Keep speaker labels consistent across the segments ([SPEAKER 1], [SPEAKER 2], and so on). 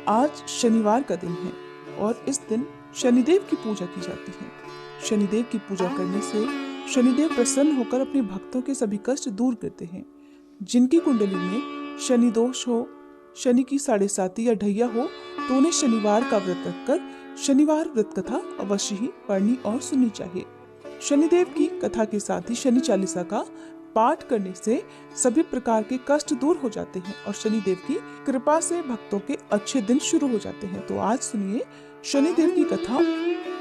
[SPEAKER 1] आज शनिवार का दिन है और इस दिन शनिदेव की पूजा की जाती है। शनिदेव की पूजा करने से शनिदेव प्रसन्न होकर अपने भक्तों के सभी कष्ट दूर करते हैं। जिनकी कुंडली में शनि दोष हो, शनि की 7.5 या ढैया हो, तो उन्हें शनिवार का व्रत रखकर शनिवार व्रत कथा अवश्य ही पढ़नी और सुननी चाहिए। शनिदेव की कथा के साथ ही शनि चालीसा का पाठ करने से सभी प्रकार के कष्ट दूर हो जाते हैं और शनिदेव की कृपा से भक्तों के अच्छे दिन शुरू हो जाते हैं। तो आज सुनिए शनिदेव की कथा।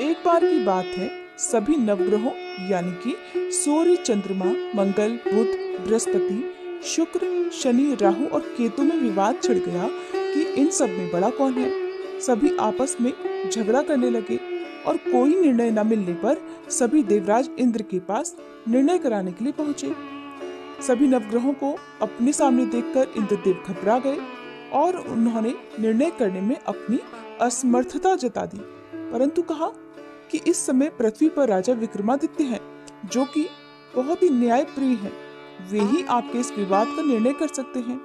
[SPEAKER 1] एक बार की बात है, सभी नवग्रहों यानी कि सूर्य, चंद्रमा, मंगल, बुध, बृहस्पति, शुक्र, शनि, राहु और केतु में विवाद छिड़ गया कि इन सब में बड़ा कौन है। सभी आपस में झगड़ा करने लगे और कोई निर्णय न मिलने पर सभी देवराज इंद्र के पास निर्णय कराने के लिए पहुंचे। सभी नवग्रहों को अपने सामने देखकर इंद्रदेव घबरा गए और उन्होंने निर्णय करने में अपनी असमर्थता जता दी, परंतु कहा कि इस समय पृथ्वी पर राजा विक्रमादित्य हैं, जो कि बहुत ही न्यायप्रिय हैं। वे ही आपके इस विवाद का निर्णय कर सकते हैं।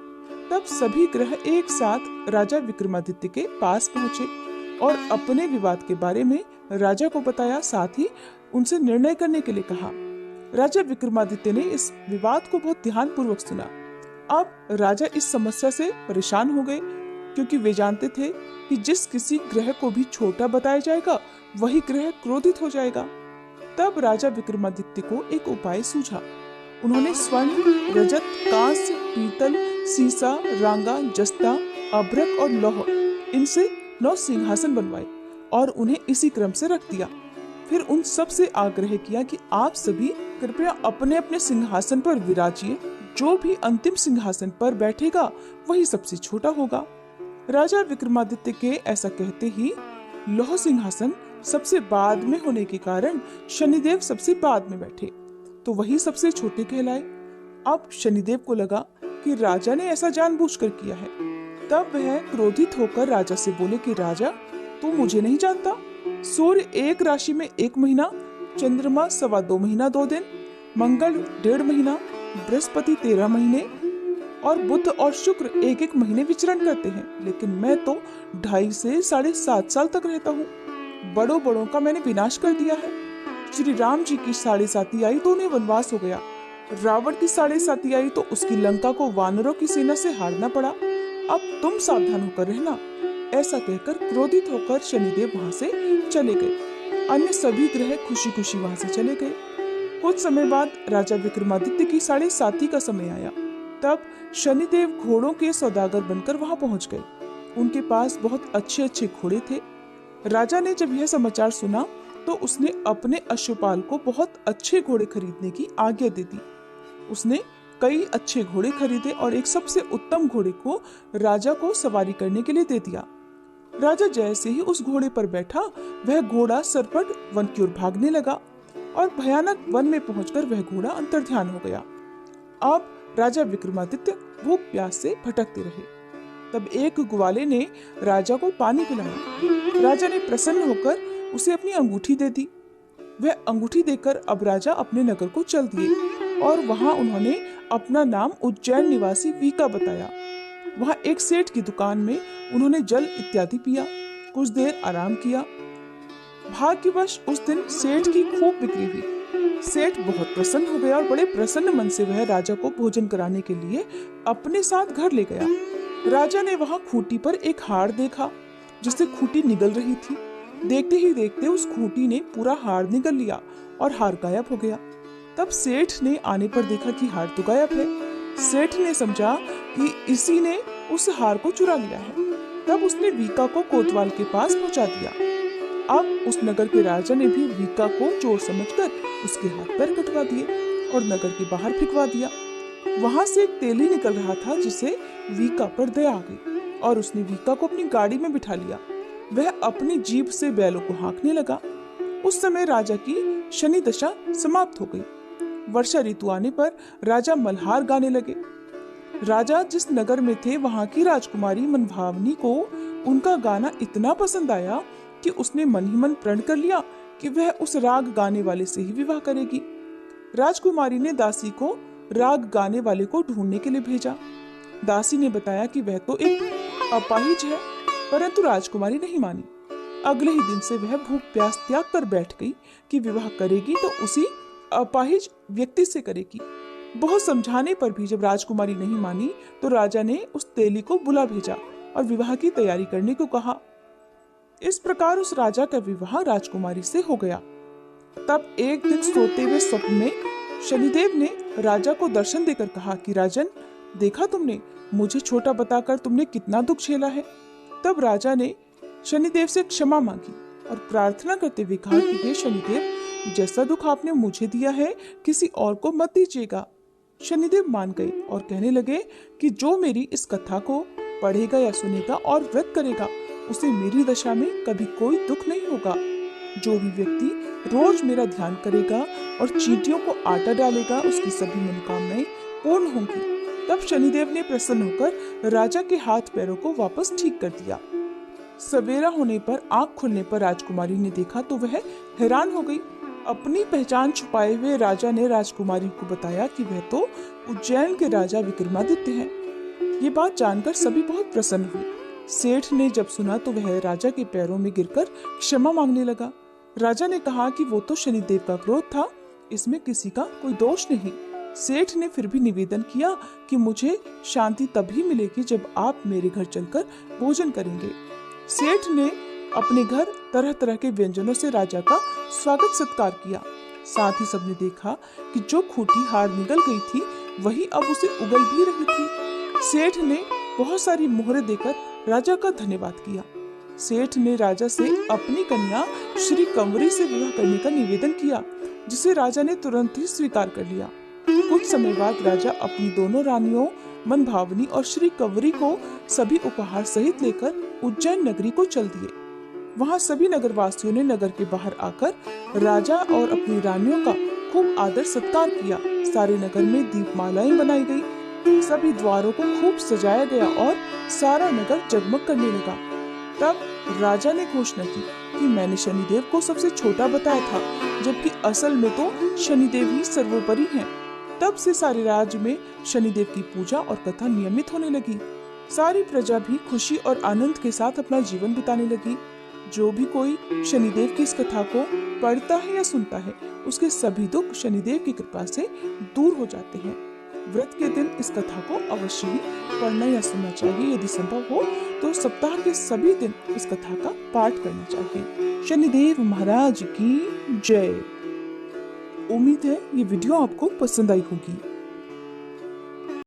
[SPEAKER 1] तब सभी ग्रह एक साथ राजा विक्रमादित्य के पास पहुंचे और अपने विवाद के बारे में राजा को बताया, साथ ही उनसे निर्णय करने के लिए कहा। राजा विक्रमादित्य ने इस विवाद को बहुत ध्यानपूर्वक सुना। अब राजा इस समस्या से परेशान हो गए, क्योंकि वे जानते थे कि जिस किसी ग्रह को भी छोटा बताया जाएगा वही ग्रह क्रोधित हो जाएगा। तब राजा विक्रमादित्य को एक उपाय सूझा। उन्होंने स्वर्ण, रजत, कांस्य, पीतल, सीसा, रांगा, जस्ता, अभ्रक और लौह, इनसे 9 सिंहासन बनवाए और उन्हें इसी क्रम से रख दिया। फिर उन सब से आग्रह किया कि आप सभी कृपया अपने अपने सिंहासन पर विराजिए। जो भी अंतिम सिंहासन पर बैठेगा वही सबसे छोटा होगा। राजा विक्रमादित्य के ऐसा कहते ही लौह सिंहासन सबसे बाद में होने के कारण शनिदेव सबसे बाद में बैठे, तो वही सबसे छोटे कहलाए। अब शनिदेव को लगा कि राजा ने ऐसा जानबूझकर किया है। तब वह क्रोधित होकर राजा से बोले कि राजा, तू मुझे नहीं जानता? सूर्य एक राशि में 1 महीना, चंद्रमा 2.25 महीना 2 दिन, मंगल 1.5 महीना, बृहस्पति 13 महीने और बुध और शुक्र 1-1 महीने विचरण करते हैं, लेकिन मैं तो 2.5 से 7.5 साल तक रहता हूँ। बड़ों बड़ों का मैंने विनाश कर दिया है। श्री राम जी की 7.5 आई तो उन्हें वनवास हो गया। रावण की 7.5 आई तो उसकी लंका को वानरों की सेना से हारना पड़ा। अब तुम सावधान होकर रहना। ऐसा कहकर क्रोधित होकर शनिदेव वहां से चले गए। अन्य सभी ग्रह खुशी खुशी वहां से चले गए। कुछ समय बाद राजा विक्रमादित्य की 7.5 का समय आया। तब शनिदेव घोड़ों के सौदागर बनकर वहां पहुंच गए। उनके पास बहुत अच्छे अच्छे घोड़े थे। राजा ने जब यह समाचार सुना तो उसने अपने अश्वपाल को बहुत अच्छे घोड़े खरीदने की आज्ञा दे दी। उसने कई अच्छे घोड़े खरीदे और एक सबसे उत्तम घोड़े को राजा को सवारी करने के लिए दे दिया। राजा जैसे ही उस घोड़े पर बैठा, वह घोड़ा सरपट वन की ओर भागने लगा और भयानक वन में पहुंचकर वह घोड़ा अंतर्ध्यान हो गया। अब राजा विक्रमादित्य भूख प्यास से भटकते रहे। तब एक ग्वाले ने राजा को पानी पिलाया। राजा ने प्रसन्न होकर उसे अपनी अंगूठी दे दी। वह अंगूठी देकर अब राजा अपने नगर को चल दिए और वहां उन्होंने अपना नाम उज्जैन निवासी वीका बताया। वहां एक सेठ की दुकान में उन्होंने जल इत्यादि पिया, कुछ देर आराम किया। भाग्यवश उस दिन सेठ की खूब बिक्री हुई। सेठ बहुत प्रसन्न हो गया और बड़े प्रसन्न मन से वह राजा को भोजन कराने के लिए अपने साथ घर ले गया। राजा ने वहां खूंटी पर एक हार देखा, जिससे खूंटी निगल रही थी। देखते ही देखते उस खूंटी ने पूरा हार निगल लिया और हार गायब हो गया। तब सेठ ने आने पर देखा कि हार तो गायब है। सेठ ने समझा कि इसी ने उस हार को चुरा लिया है। तब उसने वीका को कोतवाल के पास पहुंचा दिया। अब उस नगर के राजा ने भी वीका को चोर समझकर उसके हाथ पैर कटवा दिए और नगर के बाहर फेंकवा दिया। वहां से एक तेली निकल रहा था, जिसे वीका पर दया आ गई और उसने वीका को अपनी गाड़ी में बिठा लिया। वह अपनी जीभ से बैलों को हाँकने लगा। उस समय राजा की शनि दशा समाप्त हो गई। वर्षा ऋतु आने पर राजा मल्हार गाने लगे। राजा जिस नगर में थे वहां की राजकुमारी मनभावनी को उनका गाना इतना पसंद आया कि उसने मन ही मन प्रण कर लिया कि वह उस राग गाने वाले से ही विवाह करेगी। राजकुमारी ने दासी को राग गाने वाले को ढूंढने के लिए भेजा। दासी ने बताया कि वह तो एक अपाहिज है परंतु राजकुमारी नहीं मानी। अगले ही दिन से वह भूख प्यास त्याग कर बैठ गई कि विवाह करेगी तो उसी अपाहिज व्यक्ति से करेगी। बहुत समझाने पर भी जब राजकुमारी नहीं मानी तो राजा ने उस तेली को बुला भेजा और विवाह की तैयारी करने को कहा। इस प्रकार उस राजा का विवाह राजकुमारी से हो गया। तब एक दिन सोते हुए स्वप्न में शनिदेव ने राजा को दर्शन देकर कहा कि राजन, देखा तुमने, मुझे छोटा बताकर तुमने कितना दुख झेला है। तब राजा ने शनिदेव से क्षमा मांगी और प्रार्थना करते हुए कहा कि हे शनिदेव, जैसा दुख आपने मुझे दिया है किसी और को मत दीजिएगा। शनिदेव मान गए और कहने लगे कि जो मेरी इस कथा को पढ़ेगा या सुनेगा और व्रत करेगा उसे मेरी दशा में कभी कोई दुख नहीं होगा। जो भी व्यक्ति रोज मेरा ध्यान करेगा और चींटियों को आटा डालेगा उसकी सभी मनोकामनाएं पूर्ण होंगी। तब शनिदेव ने प्रसन्न होकर राजा के हाथ पैरों को वापस ठीक कर दिया। सवेरा होने पर आंख खुलने पर राजकुमारी ने देखा तो वह हैरान हो गई। अपनी पहचान छुपाए हुए राजा ने राजकुमारी को बताया कि वह तो उज्जैन के राजा विक्रमादित्य हैं। ये बात जानकर सभी बहुत प्रसन्न हुए। सेठ ने जब सुना तो वह राजा के पैरों में गिरकर क्षमा मांगने लगा। राजा ने कहा कि वो तो शनिदेव का क्रोध था, इसमें किसी का कोई दोष नहीं। सेठ ने फिर भी निवेदन किया कि मुझे शांति तभी मिलेगी जब आप मेरे घर चलकर भोजन करेंगे। सेठ ने अपने घर तरह तरह के व्यंजनों से राजा का स्वागत सत्कार किया। साथ ही सबने देखा कि जो खूंटी हार निकल गई थी वही अब उसे उगल भी रही थी। सेठ ने बहुत सारी मोहरें देकर राजा का धन्यवाद किया। सेठ ने राजा से अपनी कन्या श्री कंवरी से विवाह करने का निवेदन किया, जिसे राजा ने तुरंत ही स्वीकार कर लिया। कुछ समय बाद राजा अपनी दोनों रानियों मनभावनी और श्री कंवरी को सभी उपहार सहित लेकर उज्जैन नगरी को चल दिए। वहां सभी नगरवासियों ने नगर के बाहर आकर राजा और अपनी रानियों का खूब आदर सत्कार किया। सारे नगर में दीपमालाएं बनाई गई, सभी द्वारों को खूब सजाया गया और सारा नगर जगमग करने लगा। तब राजा ने घोषणा की कि मैंने शनिदेव को सबसे छोटा बताया था, जबकि असल में तो शनिदेव ही सर्वोपरि हैं। तब से सारे राज्य में शनिदेव की पूजा और कथा नियमित होने लगी। सारी प्रजा भी खुशी और आनंद के साथ अपना जीवन बिताने लगी। जो भी कोई शनिदेव की इस कथा को पढ़ता है या सुनता है, उसके सभी दुख शनिदेव की कृपा से दूर हो जाते हैं। व्रत के दिन इस कथा को अवश्य ही पढ़ना या सुनना चाहिए। यदि संभव हो तो सप्ताह के सभी दिन इस कथा का पाठ करना चाहिए। शनिदेव महाराज की जय। उम्मीद है ये वीडियो आपको पसंद आई होगी।